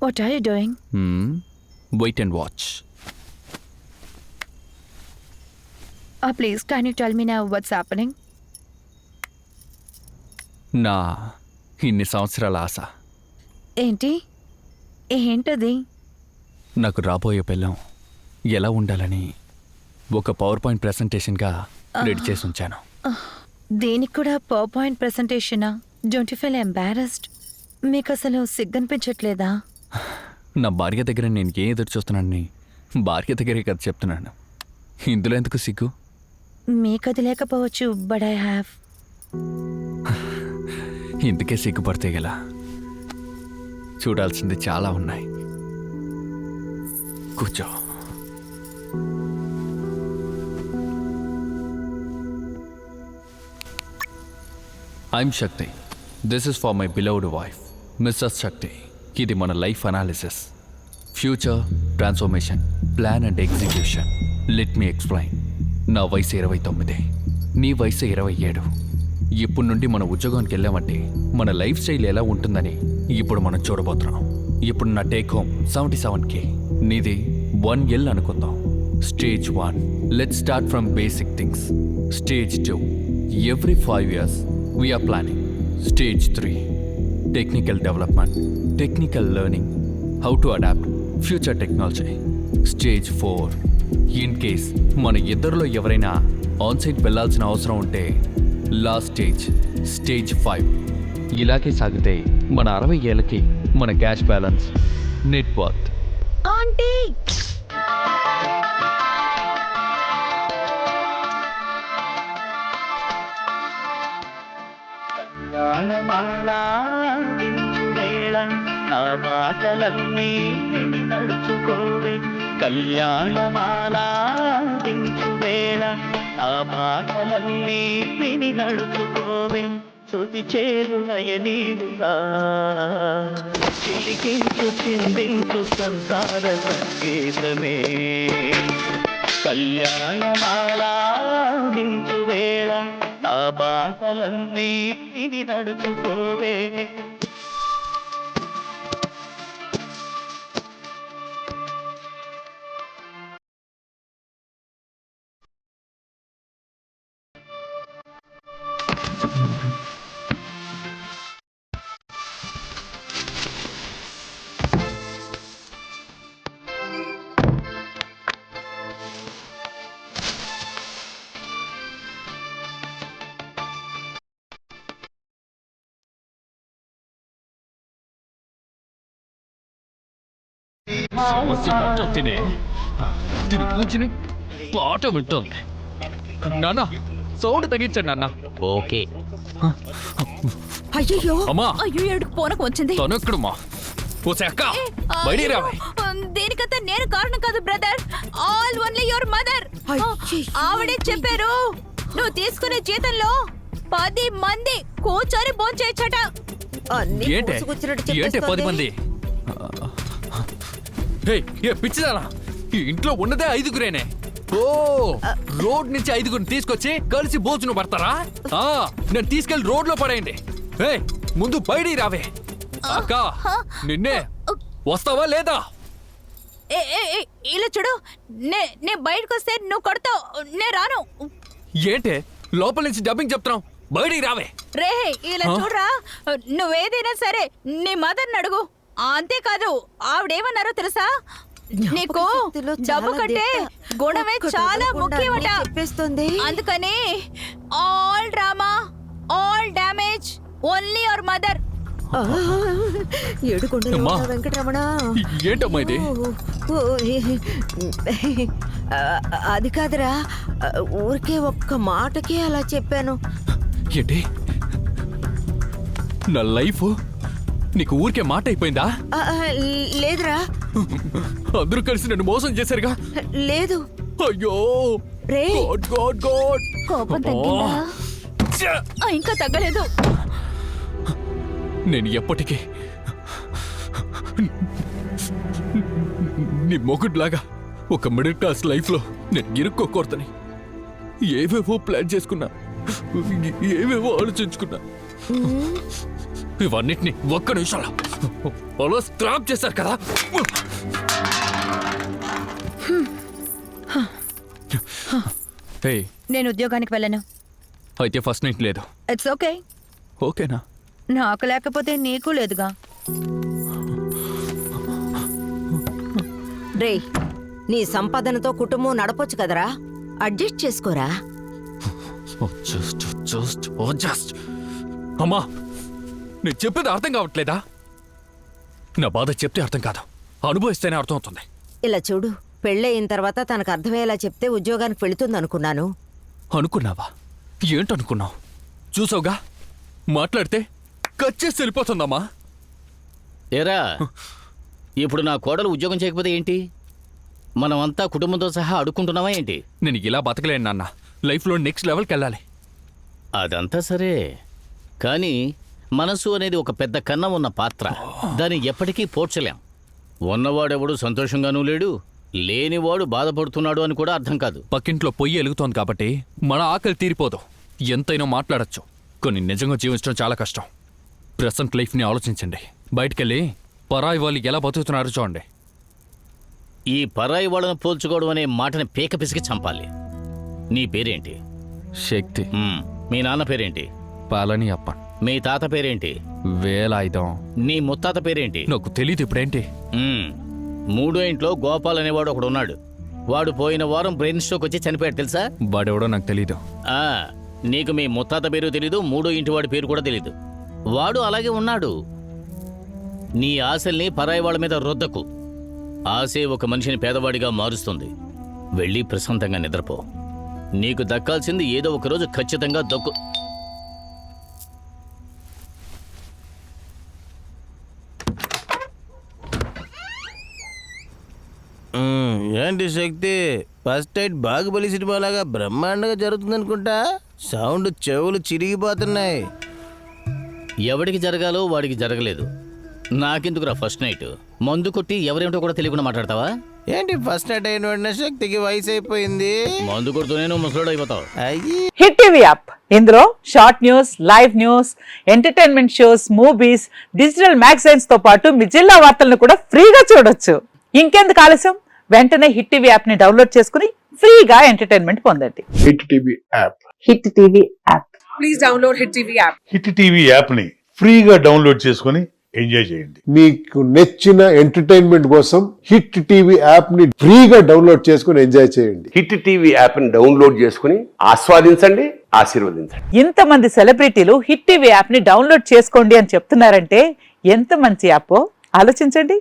What are you doing? Wait and watch. Please, can you tell me now what's happening? నా ఇన్ని సంవత్సరాల ఆశ, ఏంటది? నాకు రాబోయే పిల్లం ఎలా ఉండాలని ఒక పవర్ పాయింట్ ప్రెజెంటేషన్గా రెడీ చేసి ఉంచాను. దేనికి కూడా పవర్ పాయింట్ ప్రెజెంటేషనా? Don't you feel embarrassed? మీకు అసలు సిగ్గనిపించట్లేదా? నా భార్య దగ్గర నేను ఏం ఎదురు చూస్తున్నానని భార్య దగ్గరే కదా చెప్తున్నాను. ఇందులో ఎందుకు సిగ్గు? మీకది లేకపోవచ్చు, బట్ ఐ హ్యావ్. ఇందుకే సిగ్గుపడితే గల. చూడాల్సింది చాలా ఉన్నాయి. కూర్చో. I'm Shakti. This is for my beloved wife Mrs Shakti. ఇది మన life analysis, future transformation, plan and execution. Let me explain. నా వయసు 29, నీ వయసు 27. ఇప్పటి నుండి మన ఉద్యోగానికి వెళ్ళామంటే మన లైఫ్ స్టైల్ ఎలా ఉంటుందని ఇప్పుడు మనం చూడబోతున్నాం. ఇప్పుడు నా టేక్ హోమ్ 77K, నీది 1L అనుకుందాం. Stage 1, let's start from basic things. Stage 2, every 5 years we are planning. Stage 3, technical development, technical learning, how to adapt future technology. Stage 4, in case మన ఇద్దరిలో ఎవరైనా ఆన్సైట్ వెళ్ళాల్సిన అవసరం ఉంటే లాస్ట్ స్టేజ్, స్టేజ్ 5. ఇలాగే సాగితే మన 60 ఏళ్ళకి మన cash balance, net worth. Aunty, నా మాటలన్నీ నడుచుకోవే. కళ్యాణమాల దించు వేళ నా మాటలన్నీ విని నడుచుకోవే. శృతి చేరునయ నీరుగా చిలికించు చిందించు సంసార సంగీతమే. కళ్యాణమాల దించు వేళ నా మాటలన్నీ విని నడుచుకోవే. కూర్చుని పాట వింటోంది. నాన్న సౌండ్ తగ్గించండి నాన్న. ఓకే. అయ్యో అమ్మా, అయ్యో, ఏడుకు పోనకు వచ్చింది. తను ఎక్కడమ్మా? బయటికి రావే. దేనికంతా నేను కారణం కాదు brother. All only your mother. ఆవిడే చెప్పారు నువ్వు తీసుకునే జీతంలో 10 మంది కూర్చొని భోంచేయచ్చట. ఏంటే 10 మంది? ఏ పిచ్చిదానా, ఈ ఇంట్లో ఉన్నదే 5గురేనే. ఓ, రోడ్ నుంచి 5గురిని తీసుకొచ్చి కలిసి భోజనం పడతారా? నేను తీసుకెళ్లి రోడ్ లో పడేయండి. ముందు బయటికి రావే. అక్క, నిన్నే. వస్తావా లేదా? ఇలా చూడు, నే బయటకు వస్తే నువ్వు కొడతావు, నే రాను. ఏంటే లోపల నుంచి డబ్బింగ్ చెప్తున్నావు? బయటికి రావే. రే, ఇలా చూడరా, నువ్వేదైనా సరే నీ మదర్ని అడుగు. అంతేకాదు, ఆవిడేమన్నారో తెలుసా? నీకు డబ్బు కంటే గుణమే చాలా ముఖ్యమట చెప్పేస్తుంది. అందుకని all drama, all damage, only your mother. Venkataramana, ఏంటమ్మా ఇది? అది కాదురా, ఊరికే ఒక్క మాటకే అలా చెప్పాను. ఏంటి, నా లైఫ్ నీకు ఊరికే మాట అయిపోయిందా? లేదురా, అందరూ కలిసి నన్ను మోసం చేశారుగా. లేదు. అయ్యో రే, కోపం తగ్గిందా? ఇంకా తగ్గలేదు. నేను ఎప్పటికీ నీ మొగుడ్లాగా ఒక మిడిల్ క్లాస్ లైఫ్లో నేను ఇరుక్కోకూడదని ఏవేవో ప్లాన్ చేసుకున్నా. ఏమేమో ఆలోచించుకున్నా. ఇవన్నిటిని ఒక్క నిమిషంలో అలా స్క్రాప్ చేశారు కదా. Hey, నేను ఉద్యోగానికి వెళ్ళను. అయితే ఫస్ట్ నైట్ లేదు. It's okay. ఓకేనా? నాకు లేకపోతే నీకు లేదుగా. రే, నీ సంపాదనతో కుటుంబం నడపొచ్చు కదరా, అడ్జస్ట్ చేసుకోరా. జస్ట్ అమ్మా, నేను చెప్పేది అర్థం కావట్లేదా? నా బాధ చెప్తే అర్థం కాదు, అనుభవిస్తేనే అర్థం అవుతుంది. ఇలా చూడు, పెళ్ళయిన తర్వాత తనకు అర్థమయ్యేలా చెప్తే ఉద్యోగానికి వెళుతుంది అనుకున్నాను. అనుకున్నావా? ఏంటనుకున్నావు? చూసావుగా, మాట్లాడితే కచ్చేసి వెళ్ళిపోతుందమ్మా. ఏరా, ఇప్పుడు నా కోడలు ఉద్యోగం చేయకపోతే ఏంటి? మనమంతా కుటుంబంతో సహా అడుక్కుంటున్నావా ఏంటి? నేను ఇలా బతకలేను నాన్న, లైఫ్లో నెక్స్ట్ లెవెల్కి వెళ్ళాలి. అదంతా సరే, కానీ మనసు అనేది ఒక పెద్ద కన్నం ఉన్న పాత్ర. దాన్ని ఎప్పటికీ పోడ్చలేం. ఉన్నవాడెవడు సంతోషంగానూ లేడు, లేనివాడు బాధపడుతున్నాడు అని కూడా అర్థం కాదు. పక్కింట్లో పొయ్యి ఎలుగుతోంది కాబట్టి మన ఆకలి తీరిపోదు. ఎంతైనా మాట్లాడచ్చు, కొన్ని నిజంగా జీవించడం చాలా కష్టం. ప్రెసెంట్ లైఫ్ని ఆలోచించండి. బయటకెళ్ళి పరాయి వాళ్ళు ఎలా బతుకుతున్నారో చూడండి. ఈ పరాయి వాళ్ళను పోల్చుకోవడం అనే మాటని పీక పిసికి చంపాలి. నీ పేరేంటి? శక్తి. మీ నాన్న పేరేంటి? పాలని అప్పన్. మీ తాత పేరేంటి? వేలాయుధం. నీ ముత్తాత పేరేంటి? నాకు తెలీదు. ఇప్పుడేంటి? మూడో ఇంట్లో గోపాల్ అనేవాడు ఒకడు ఉన్నాడు. వాడు పోయిన వారం బ్రెయిన్ స్ట్రోక్ వచ్చి చనిపోయాడు, తెలుసా? వాడెవడో నాకు తెలీదు. నీకు మీ ముత్తాత పేరు తెలీదు, మూడో ఇంటి వాడి పేరు కూడా తెలీదు. వాడు అలాగే ఉన్నాడు. నీ ఆశల్ని పరాయి వాళ్ళ మీద రుద్దకు. ఆశే ఒక మనిషిని పేదవాడిగా మారుస్తుంది. వెళ్ళి ప్రశాంతంగా నిద్రపో. నీకు దక్కాల్సింది ఏదో ఒక రోజు ఖచ్చితంగా దక్కు. ఏంటి శక్తి, ఫస్ట్ నైట్ బాగుబలి సినిమా లాగా బ్రహ్మాండంగా జరుగుతుంది అనుకుంటా. సౌండ్ చెవులు చిరిగిపోతున్నాయి. ఎవడికి జరగాలో వాడికి జరగలేదు. నాకెందుకురా ఫస్ట్ నైట్? మందు కొట్టి ఎవరేమిటో కూడా తెలియకుండా మాట్లాడతావా? ఏంటి ఫస్ట్ నైట్ అయిన వెంటనే శక్తికి వయసు అయిపోయింది? మందు కొడుతూనే నువ్వు ముసలోడు అయిపోతావు. అయ్యి హిట్ టీవీ యాప్, ఇందులో short news, live news, entertainment shows, movies, digital magazines తో పాటు మీ జిల్లా వార్తలను కూడా ఫ్రీగా చూడొచ్చు. ఇంకెందుకు ఆలస్యం, వెంటనే హిట్ టీవీ యాప్ ని డౌన్లోడ్ చేసుకుని ఫ్రీగా ఎంటర్టైన్మెంట్ పొందండి. Hit TV app. Hit TV app. Please download hit TV app. Hit TV app ని ఫ్రీగా డౌన్లోడ్ చేసుకుని ఎంజాయ్ చేయండి. మీకు నచ్చిన ఎంటర్టైన్మెంట్ కోసం హిట్ టీవీ యాప్ ని ఫ్రీగా డౌన్లోడ్ చేసుకుని ఎంజాయ్ చేయండి. హిట్ టీవీ యాప్ ని డౌన్లోడ్ చేసుకుని ఆస్వాదించండి, ఆశీర్వదించండి. ఇంతమంది సెలబ్రిటీలు హిట్ టీవీ యాప్ ని డౌన్లోడ్ చేసుకోండి అని చెప్తున్నారంటే ఎంత మంచి యాప్ ఆలోచించండి.